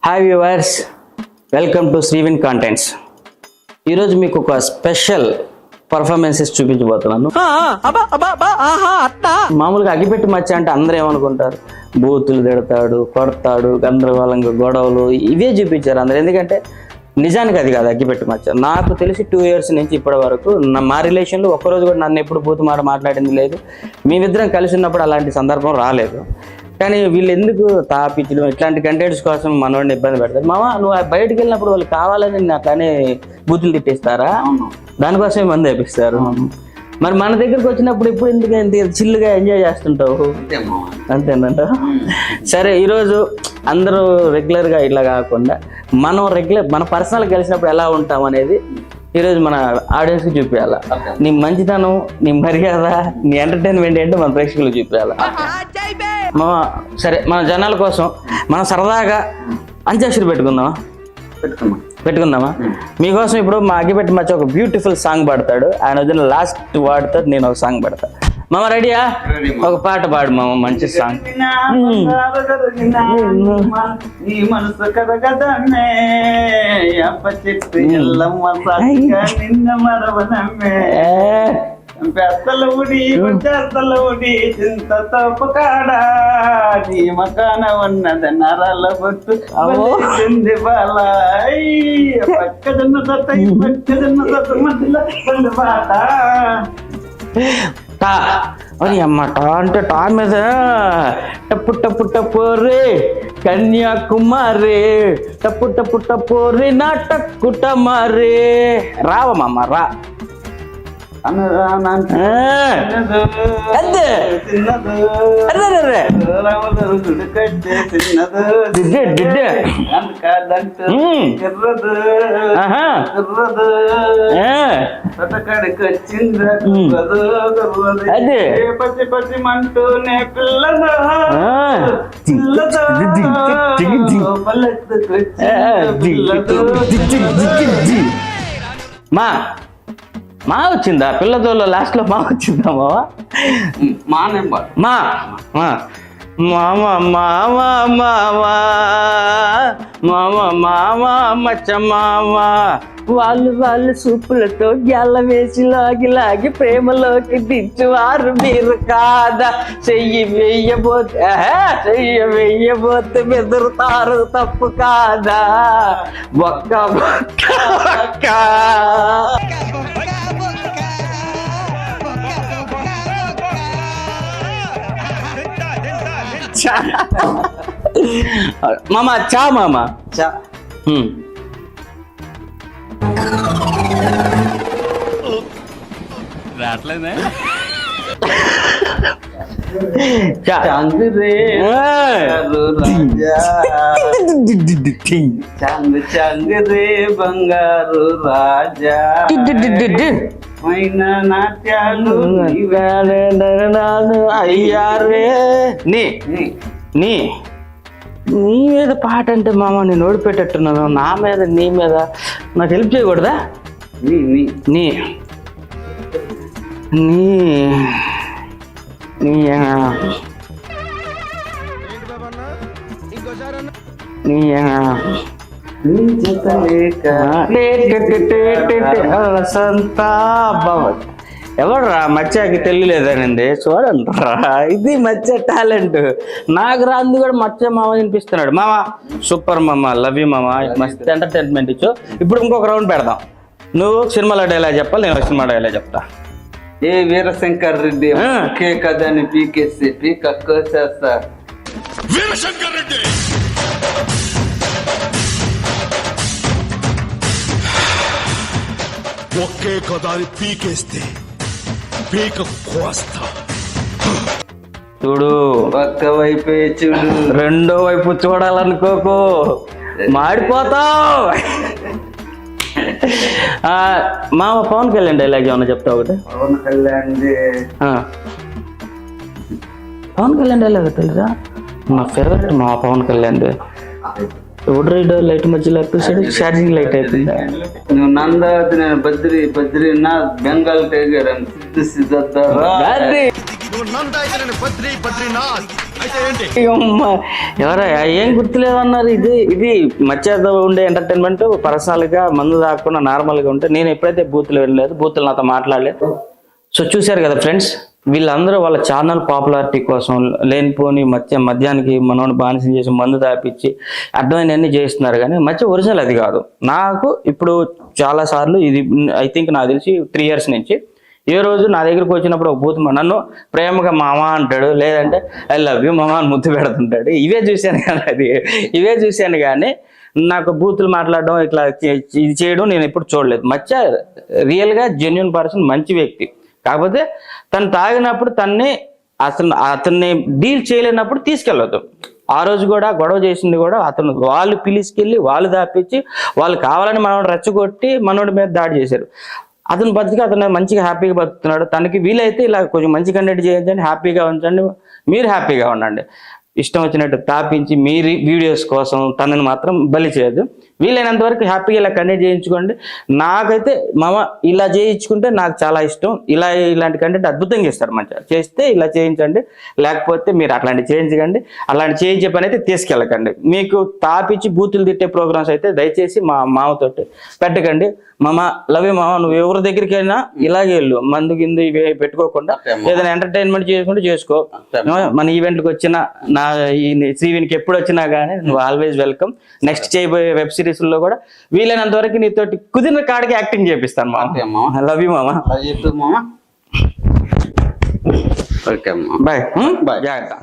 Hi viewers, welcome to Srivin contents. ఈరోజు మీకు ఒక స్పెషల్ పర్ఫార్మెన్సెస్ చూపించబోతున్నాను. మామూలుగా అగిపెట్టి మచ్చ అంటే అందరూ ఏమనుకుంటారు, బూతులు తిడతాడు, కొడతాడు, గందరగోళంగా గొడవలు ఇవే చూపించారు అందరు. ఎందుకంటే నిజానికి అది కాదు అగ్గిపెట్టి మచ్చ. నాకు తెలిసి 2 years నుంచి ఇప్పటి వరకు మా రిలేషన్లో ఒక్కరోజు కూడా నన్ను ఎప్పుడు బూతు మాట మాట్లాడింది లేదు. మేమిద్దరం కలిసి ఉన్నప్పుడు అలాంటి సందర్భం రాలేదు. కానీ వీళ్ళు ఎందుకు తాపించడం, ఇట్లాంటి కంటెంట్స్ కోసం మనోడిని ఇబ్బంది పెడతారు. మామ నువ్వు బయటకు వెళ్ళినప్పుడు వాళ్ళు కావాలని అట్లానే బూతులు తిట్టేస్తారా? దానికోసమే మంది వేపిస్తారు. మరి మన దగ్గరకు వచ్చినప్పుడు ఇప్పుడు ఎందుకు ఎంత చిల్లుగా ఎంజాయ్ చేస్తుంటావు? అంతేనంట. సరే, ఈరోజు అందరూ రెగ్యులర్గా ఇట్లా కాకుండా మన పర్సనల్ కలిసినప్పుడు ఎలా ఉంటాం అనేది ఈరోజు మన ఆడియన్స్కి చూపించాల. నీ మంచితనం, నీ మర్యాద, నీ ఎంటర్టైన్మెంట్ ఏంటో మన ప్రేక్షకులకు చూపించాల. సరే, మన జనాల కోసం మనం సరదాగా అంత్యాక్షరి పెట్టుకుందామా? మీకోసం ఇప్పుడు మా అగ్గిపెట్టి మచ్చ ఒక బ్యూటిఫుల్ సాంగ్ పాడతాడు. ఆయన వదిలిన లాస్ట్ వర్డ్తో నేను ఒక సాంగ్ పాడతా. మామ రెడీయా? ఒక పాట పాడు మామ, మంచి సాంగ్. పెద్దల ఉడి చింత తోపకాడా నీ మకాన ఉన్నది నరాల బొట్టు చెంది బాలాయ్ పక్కదన్న మధ్యలో పాట. అని అమ్మ టా అంటే టా మీద టప్పు టప్పు టప్పు రే కన్యాకుమారి టప్పు టప్పు టప్పు రే నా టక్కుటమారే. రావమ్మ రా. పచ్చి పచ్చి మంటూనే పిల్లలు మా వచ్చిందా పిల్లతోలో లాస్ట్లో మా వచ్చిందా మావా? మచ్చ మావా వాళ్ళు సూపులతో గ్యాల వేసి లాగి ప్రేమలోకి దించువారు మీరు కాదా? చెయ్యి వెయ్యబోతే బెదురుతారు తప్పు కాదా? బొక్క మామా చా మామా చా. రాట్లేదే చాంద్ రే చాంద్ రే బంగారు రాజా మైన నాట్యాలు అయ్యారే. నీ మీద పాట అంటే మామ నేను ఓడిపెట్టేట్టున్నాను. నా మీద నీ మీద నాకు హెల్ప్ చేయకూడదా? నీ ఎవర్రా మచ్చాకి తెలియలేదనండి? చూడండిరా, ఇది మచ్చ టాలెంట్. నాకు రాంది కూడా మచ్చ మామ వినిపిస్తున్నాడు. మామ సూపర్ మామ, లవ్ యూ మామ, మస్తు ఎంటర్టైన్మెంట్ ఇచ్చు. ఇప్పుడు ఇంకొక రౌండ్ పెడదాం. నువ్వు సినిమాలో డైలాగ్ చెప్పాలి, నేను సినిమా డైలాగ్ చెప్తా. ఏ వీరశంకర్ రెడ్డి ఒకే కథని పీకేసి పీకేస్తా. వీరశంకర్ రెడ్డి ఒకే కథని పీకేస్తే పీక కోస్తా. చూడు, ఒక్క వైపే చూడు, రెండో వైపు చూడాలనుకోకు, మాడిపోతావు. మామ పవన్ కళ్యాణ్ డైలాగ్ ఏమన్నా చెప్తావు ఒకటి? పవన్ కళ్యాణ్ డైలాగ్ తెలుసా? మా ఫేవరెట్ మా పవన్ కళ్యాణ్. ఓడర్ లైట్ మధ్యలో ఛార్జింగ్ లైట్ అయిపోయింది. నువ్వు నందావతి, నేను బద్రీనాథ్, బెంగాల్ టైగర్ అని సిద్ధ బద్రీనాథ్ ఎవరా ఏం గుర్తులేదన్నారు? ఇది మధ్యలో ఉండే ఎంటర్టైన్మెంట్. పర్సనల్ గా మందు తాకుండా నార్మల్ గా ఉంటే నేను ఎప్పుడైతే బూతులు వెళ్ళలేదు, బూతులు నాతో మాట్లాడలేదు. సో చూశారు కదా ఫ్రెండ్స్, వీళ్ళందరూ వాళ్ళ ఛానల్ పాపులారిటీ కోసం లేనిపోని మద్యానికి మనోని బానిసం చేసి మందు తాపించి అర్థమైనవన్నీ చేస్తున్నారు. కానీ ఒరిజినల్ అది కాదు. నాకు ఇప్పుడు చాలా సార్లు ఇది ఐ థింక్ నాకు తెలిసి 3 years నుంచి ఏ రోజు నా దగ్గరికి వచ్చినప్పుడు ఒక బూత్ నన్ను ప్రేమగా మామ అంటాడు, లేదంటే ఐ లవ్ యూ మామ అని ముద్దు పెడుతుంటాడు. ఇవే చూశాను కానీ నాకు బూతులు మాట్లాడడం ఇట్లా ఇది చేయడం నేను ఎప్పుడు చూడలేదు. రియల్గా జెన్యున్ పర్సన్, మంచి వ్యక్తి. కాకపోతే తను తాగినప్పుడు అతన్ని డీల్ చేయలేనప్పుడు తీసుకెళ్ళదు. ఆ రోజు కూడా గొడవ చేసింది కూడా వాళ్ళు పిలిచుకెళ్ళి వాళ్ళు దాపించి వాళ్ళు కావాలని మనోడు రెచ్చగొట్టి మనోడి మీద దాడి చేశారు. అతను అతను మంచిగా హ్యాపీగా బతుకుతున్నాడు. తనకి వీలైతే ఇలా కొంచెం మంచి కంటెంట్ చేయించండి, హ్యాపీగా ఉంచండి, మీరు హ్యాపీగా ఉండండి. ఇష్టం వచ్చినట్టు తాపించి మీరు వీడియోస్ కోసం తనని మాత్రం బలి చేయొద్దు. వీలైనంత వరకు హ్యాపీగా ఇలా కంటెంట్ చేయించుకోండి. నాకైతే ఇలా చేయించుకుంటే నాకు చాలా ఇష్టం. ఇలాంటి కంటెంట్ అద్భుతంగా ఇస్తారు. మంచిగా చేస్తే ఇలా చేయించండి, లేకపోతే మీరు అట్లాంటి చేయించకండి. అలాంటి చేయించే పని అయితే తీసుకెళ్ళకండి. మీకు తాపించి బూతులు తిట్టే ప్రోగ్రామ్స్ అయితే దయచేసి మా మామతోటి పెట్టకండి. మామ లవ్ యూ మామ, నువ్వు ఎవరి దగ్గరికి అయినా ఇలాగే వెళ్ళు, మందు కింద ఇవి పెట్టుకోకుండా ఏదైనా ఎంటర్టైన్మెంట్ చేసుకుంటే చేసుకో. మన ఈవెంట్కి వచ్చినా నా ఈ శ్రీవినికి ఎప్పుడు వచ్చినా కానీ నువ్వు ఆల్వేస్ వెల్కమ్. నెక్స్ట్ చేయబోయే వెబ్ సిరీస్ లో కూడా వీలైనంత వరకు నీతోటి కుదిరిన కాడికి యాక్టింగ్ చేపిస్తాను మామ. లవ్ యూ మామ. ఓకే అమ్మా. బాయ్. జాగ్రత్త.